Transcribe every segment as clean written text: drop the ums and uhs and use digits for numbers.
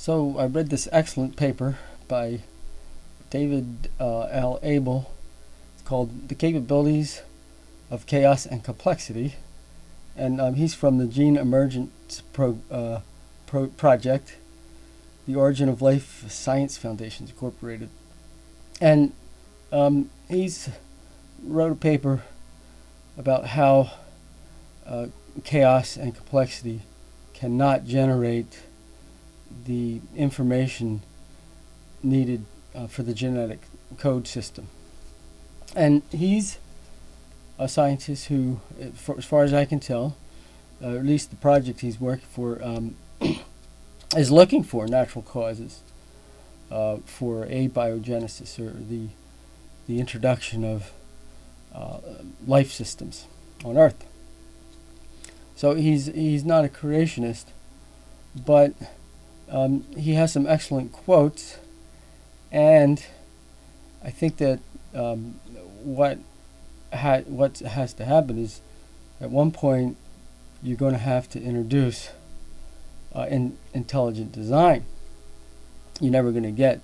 So I read this excellent paper by David L. Abel. It's called "The Capabilities of Chaos and Complexity," and he's from the Gene Emergence Project, the Origin of Life Science Foundations Incorporated, and he's wrote a paper about how chaos and complexity cannot generate the information needed for the genetic code system. And he's a scientist who, as far as I can tell, at least the project he's working for, is looking for natural causes for abiogenesis, or the introduction of life systems on Earth. So he's not a creationist, but he has some excellent quotes, and I think that what has to happen is, at one point, you're going to have to introduce intelligent design. You're never going to get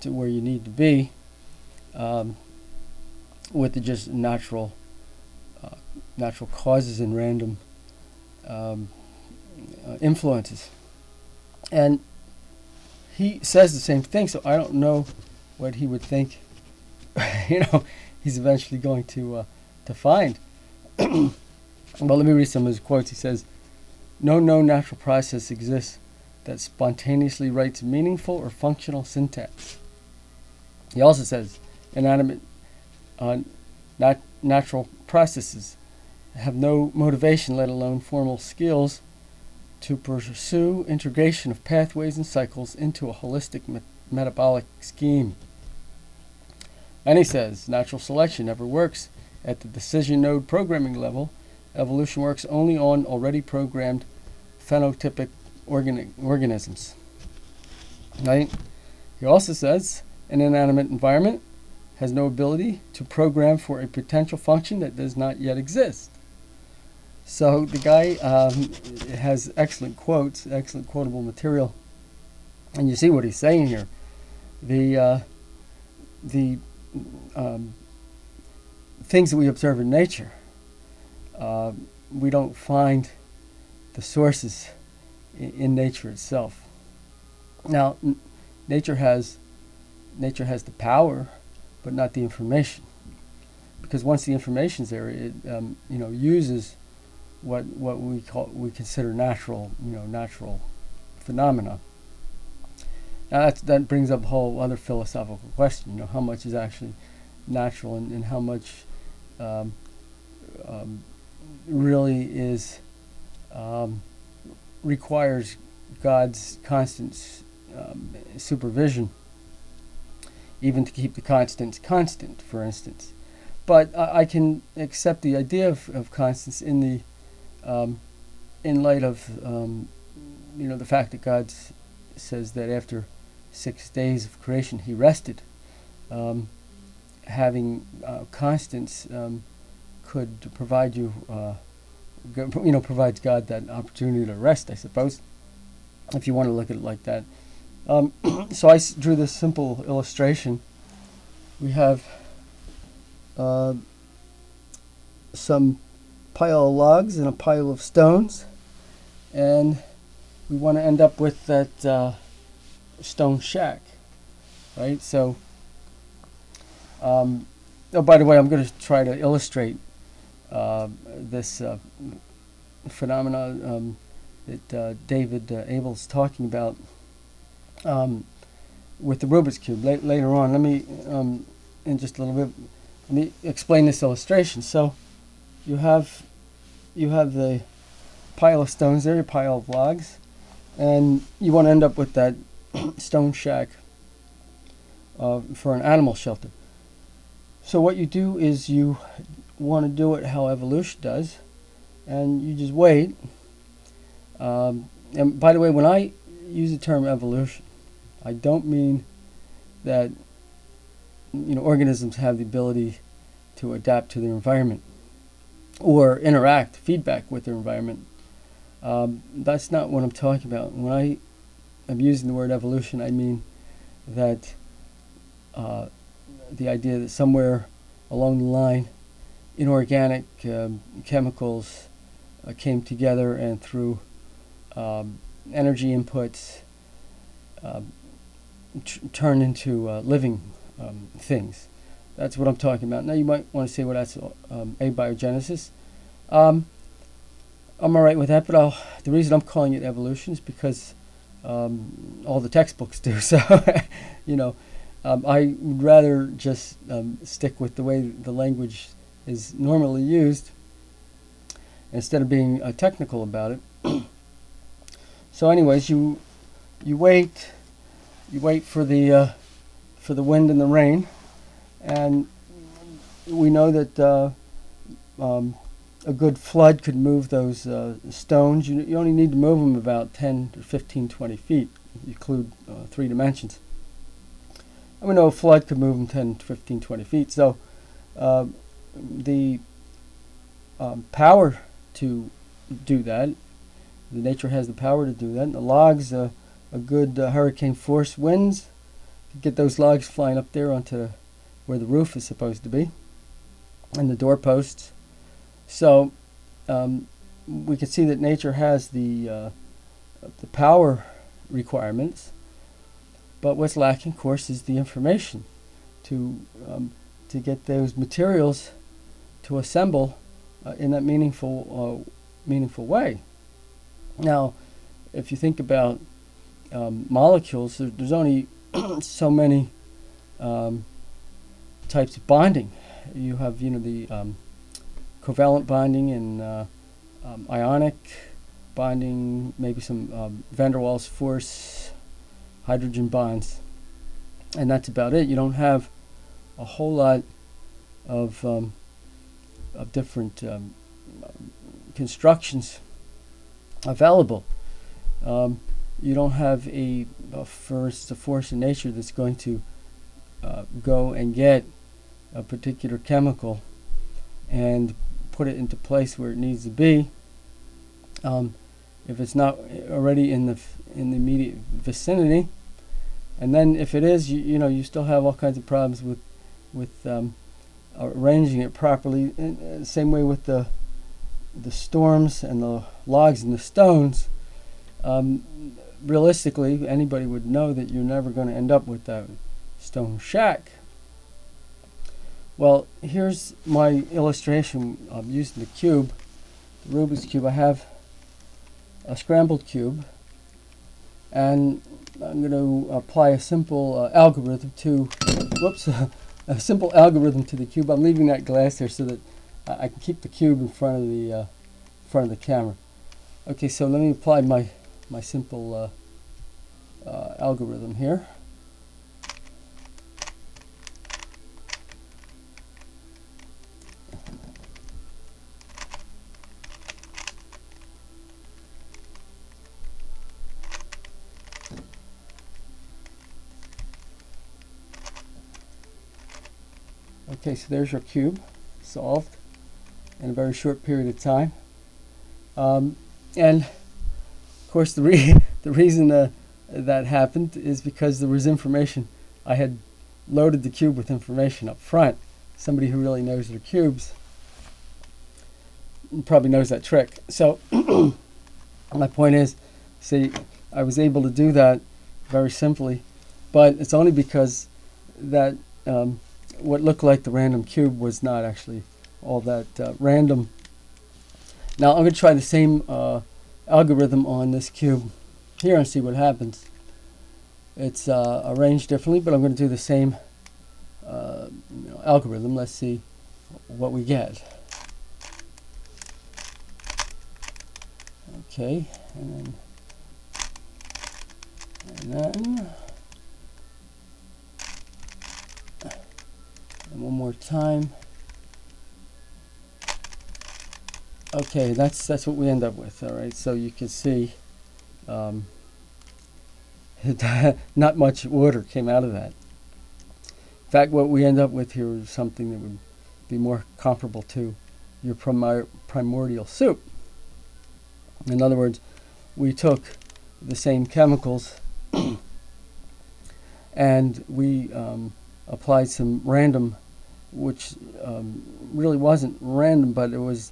to where you need to be with the just natural causes and random influences. And he says the same thing, so I don't know what he would think he's eventually going to find. Well, let me read some of his quotes. He says, "No known natural process exists that spontaneously writes meaningful or functional syntax." He also says, "Inanimate natural processes have no motivation, let alone formal skills, to pursue integration of pathways and cycles into a holistic metabolic scheme." And he says, "Natural selection never works at the decision node programming level. Evolution works only on already programmed phenotypic organisms." Right? He also says, "An inanimate environment has no ability to program for a potential function that does not yet exist." So the guy has excellent quotes, excellent quotable material, and you see what he's saying here. The things that we observe in nature, we don't find the sources in nature itself. Now, nature has the power, but not the information, because once the information's there, it uses what we consider natural phenomena. Now that brings up a whole other philosophical question. How much is actually natural, and how much really is requires God's constant supervision, even to keep the constants constant, for instance. But I can accept the idea of constants in light of the fact that God says that after 6 days of creation he rested. Having constants could provide you, provides God that opportunity to rest, I suppose, if you want to look at it like that. So I drew this simple illustration. We have some pile of logs and a pile of stones, and we want to end up with that stone shack, right? So, oh, by the way, I'm going to try to illustrate this phenomena that David Abel's talking about with the Rubik's Cube later on. Let me, in just a little bit, let me explain this illustration. So, you have the pile of stones there, a pile of logs, and you want to end up with that stone shack for an animal shelter. So what you do is you want to do it how evolution does, and you just wait. And by the way, when I use the term evolution, I don't mean that organisms have the ability to adapt to their environment or interact, feedback with their environment. That's not what I'm talking about. When I I'm using the word evolution, I mean that the idea that somewhere along the line inorganic chemicals came together and through energy inputs turned into living things. That's what I'm talking about. Now you might want to say, well, that's abiogenesis. I'm all right with that, but the reason I'm calling it evolution is because all the textbooks do. So, you know, I would rather just stick with the way the language is normally used instead of being technical about it. So, anyways, you wait for the wind and the rain, and we know that a good flood could move those stones. You only need to move them about 10 to 15, 20 feet. You include 3 dimensions. And we know a flood could move them 10 to 15, 20 feet. So the power to do that, the nature has the power to do that. And the logs, a good hurricane force winds, get those logs flying up there onto where the roof is supposed to be, and the doorposts. So we can see that nature has the power requirements, but what's lacking, of course, is the information to get those materials to assemble in that meaningful way. Now, if you think about molecules, there's only so many types of bonding. You have, the covalent bonding and ionic bonding, maybe some van der Waals force hydrogen bonds, and that's about it. You don't have a whole lot of different constructions available. You don't have a force in nature that's going to go and get a particular chemical and put it into place where it needs to be. If it's not already in the immediate vicinity, and then if it is, you still have all kinds of problems with arranging it properly. Same way with the storms and the logs and the stones. Realistically, anybody would know that you're never going to end up with that stone shack. Well, here's my illustration using the cube, the Rubik's cube. I have a scrambled cube, and I'm going to apply a simple algorithm to, a simple algorithm to the cube. I'm leaving that glass there so that I can keep the cube in front of the camera. Okay, so let me apply my simple algorithm here. Okay, so there's your cube solved in a very short period of time. And of course the reason that happened is because there was information. I had loaded the cube with information up front. Somebody who really knows their cubes probably knows that trick. So my point is, see, I was able to do that very simply, but it's only because that what looked like the random cube was not actually all that random. Now I'm going to try the same algorithm on this cube here and see what happens. It's arranged differently, but I'm going to do the same algorithm. Let's see what we get. Okay, and then and one more time. Okay, that's what we end up with. All right, so you can see not much order came out of that. In fact, what we end up with here is something that would be more comparable to your primordial soup. In other words, we took the same chemicals And we applied some random, which really wasn't random, but it was,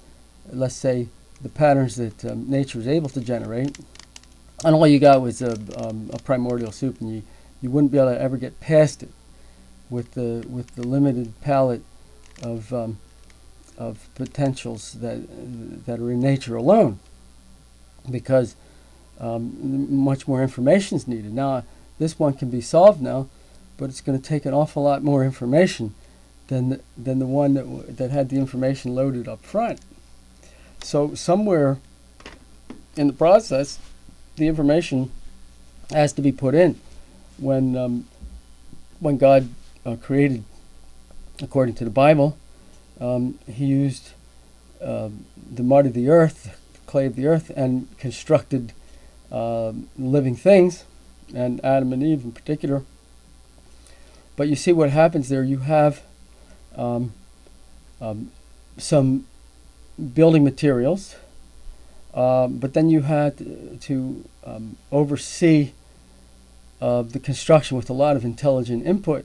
let's say, the patterns that nature is able to generate. And all you got was a primordial soup, and you wouldn't be able to ever get past it with the limited palette of potentials that are in nature alone, because much more information is needed. Now, this one can be solved now, but it's going to take an awful lot more information than the one that had the information loaded up front. So somewhere in the process, the information has to be put in. When God created, according to the Bible, he used the mud of the earth, clay of the earth, and constructed living things, and Adam and Eve in particular. But you see what happens there. You have some building materials, but then you had to oversee the construction with a lot of intelligent input.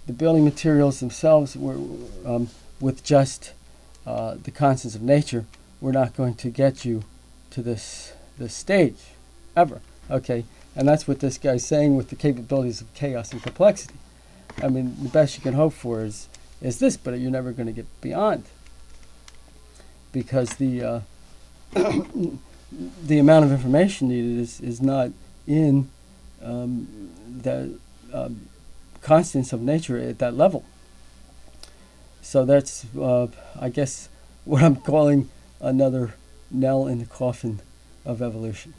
The building materials themselves were, with just the constants of nature, were not going to get you to this stage ever. Okay, and that's what this guy's saying with the capabilities of chaos and complexity. I mean, the best you can hope for is this, but you're never going to get beyond, because the the amount of information needed is not in the constants of nature at that level. So that's, I guess, what I'm calling another nail in the coffin of evolution.